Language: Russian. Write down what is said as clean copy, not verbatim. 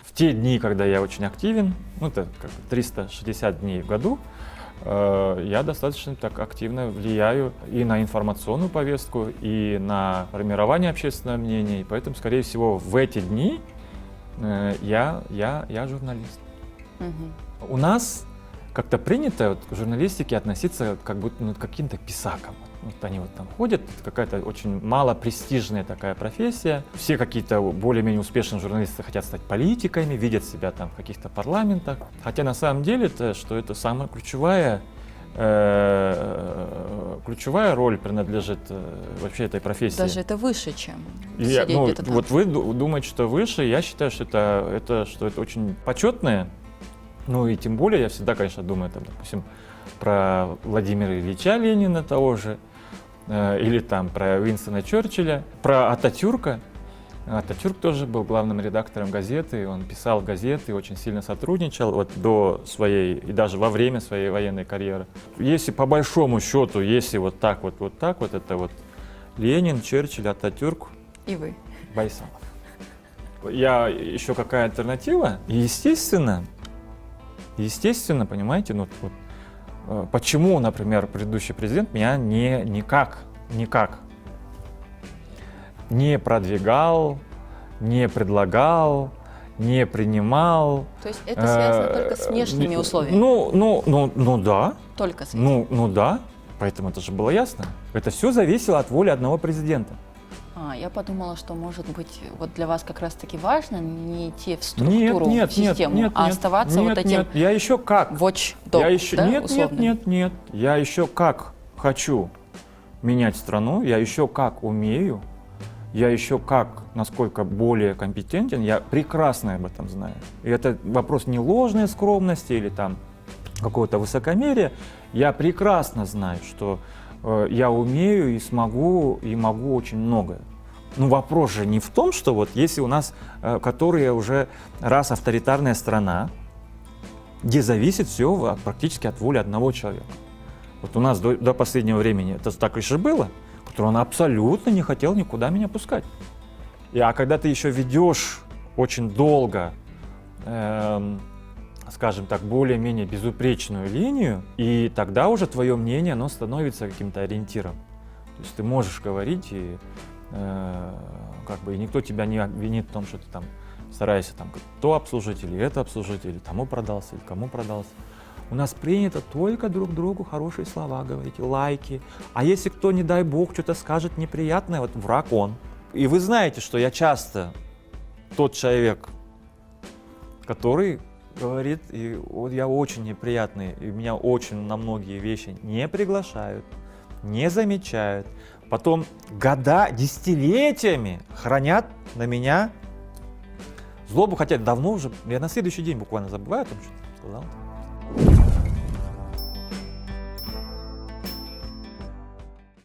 В те дни, когда я очень активен, ну это как бы 360 дней в году, я достаточно так активно влияю и на информационную повестку, и на формирование общественного мнения. И поэтому, скорее всего, в эти дни я журналист. У нас как-то принято вот, к журналистике относиться как будто к каким-то писакам. Вот они вот там ходят, это какая-то очень малопрестижная такая профессия. Все какие-то более-менее успешные журналисты хотят стать политиками, видят себя там в каких-то парламентах. Хотя на самом деле это самая ключевая роль принадлежит вообще этой профессии. Даже это выше, чем сидеть где-то там. Вот вы думаете, что выше, я считаю, что это очень почетное. Ну и тем более я всегда, конечно, думаю, там, допустим, про Владимира Ильича Ленина того же, или там про Уинстона Черчилля, про Ататюрка. Ататюрк тоже был главным редактором газеты, он писал газеты, очень сильно сотрудничал вот до своей, и даже во время своей военной карьеры. Если по большому счету, если вот так, это вот Ленин, Черчилль, Ататюрк. И вы. Байсалов. Я еще какая альтернатива? Естественно, понимаете, ну вот, почему, например, предыдущий президент меня никак не продвигал, не предлагал, не принимал. То есть это связано только с внешними условиями? Ну да. Только с этим? Ну да, поэтому это же было ясно. Это все зависело от воли одного президента. Я подумала, что, может быть, вот для вас как раз-таки важно не идти в структуру, в систему, а оставаться вот этим... Нет, я еще как. Watchdog, да, Нет. Я еще как хочу менять страну, я еще как умею, я еще как, насколько более компетентен, я прекрасно об этом знаю. И это вопрос не ложной скромности или там какого-то высокомерия. Я прекрасно знаю, что я умею и смогу, и могу очень многое. Но вопрос же не в том, что вот если у нас, которая уже раз авторитарная страна, где зависит все практически от воли одного человека. Вот у нас до последнего времени это так и же было, который он абсолютно не хотел никуда меня пускать. А когда ты еще ведешь очень долго, скажем так, более-менее безупречную линию, и тогда уже твое мнение, оно становится каким-то ориентиром. То есть ты можешь говорить, и как бы и никто тебя не обвинит в том, что ты там стараешься там то обслужить, или это обслужить, или тому продался, или кому продался. У нас принято только друг другу хорошие слова говорить, лайки. А если кто, не дай бог, что-то скажет неприятное, вот враг он. И вы знаете, что я часто тот человек, который говорит, и вот я очень неприятный, и меня очень на многие вещи не приглашают, не замечают. Потом десятилетиями хранят на меня злобу, хотя давно уже, я на следующий день буквально забываю о том, что сказал.